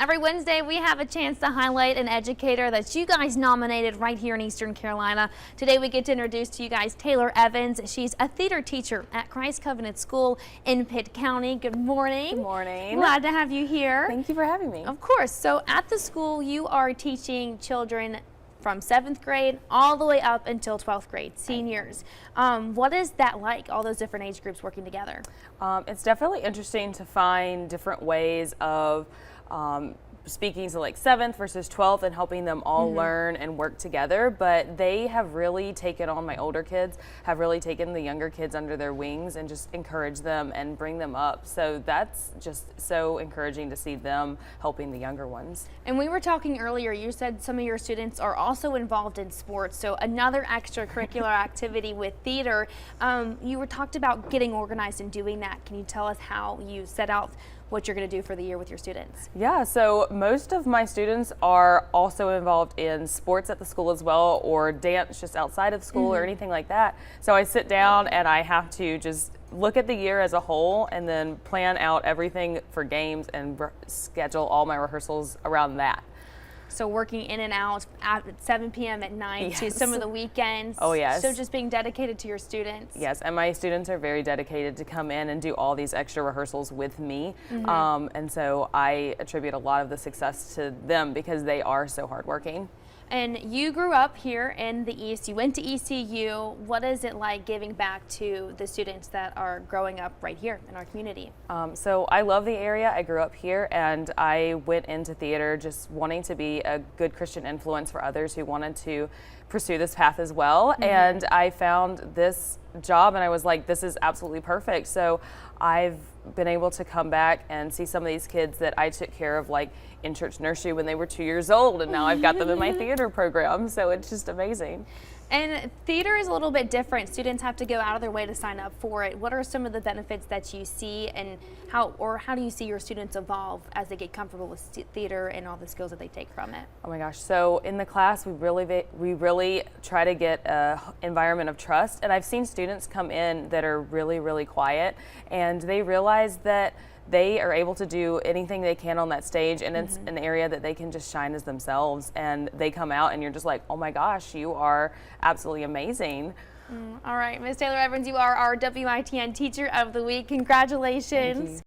Every Wednesday, we have a chance to highlight an educator that you guys nominated right here in Eastern Carolina. Today, we get to introduce to you guys Taylor Evans. She's a theater teacher at Christ Covenant School in Pitt County. Good morning. Good morning. Glad to have you here. Thank you for having me. Of course. So at the school, you are teaching children from 7th grade all the way up until 12th grade, seniors. What is that like, all those different age groups working together? It's definitely interesting to find different ways of speaking to like 7th versus 12th and helping them all learn and work together, but they have really taken on, my older kids have really taken the younger kids under their wings and just encourage them and bring them up. So that's just so encouraging to see them helping the younger ones. And we were talking earlier, you said some of your students are also involved in sports, so another extracurricular activity with theater. You were talked about getting organized and doing that. Can you tell us how you set out what you're going to do for the year with your students? Yeah, so most of my students are also involved in sports at the school as well, or dance just outside of school or anything like that. So I sit down and I have to just look at the year as a whole and then plan out everything for games and schedule all my rehearsals around that. So working in and out at 7 p.m. at night to some of the weekends. Oh, yes. So just being dedicated to your students. Yes, and my students are very dedicated to come in and do all these extra rehearsals with me. And so I attribute a lot of the success to them because they are so hardworking. And you grew up here in the East. You went to ECU. What is it like giving back to the students that are growing up right here in our community? So I love the area. I grew up here and I went into theater just wanting to be a good Christian influence for others who wanted to pursue this path as well. And I found this job and I was like, this is absolutely perfect. So I've been able to come back and see some of these kids that I took care of like in church nursery when they were 2 years old, and now I've got them in my theater program. So it's just amazing. And theater is a little bit different. Students have to go out of their way to sign up for it. What are some of the benefits that you see, and how do you see your students evolve as they get comfortable with theater and all the skills that they take from it? Oh my gosh. So in the class, we really try to get an environment of trust. And I've seen students come in that are really, really quiet, and they realize that they are able to do anything they can on that stage, and it's an area that they can just shine as themselves, and they come out and you're just like, oh my gosh, you are absolutely amazing. All right, Ms. Taylor Evans, you are our WITN Teacher of the Week. Congratulations.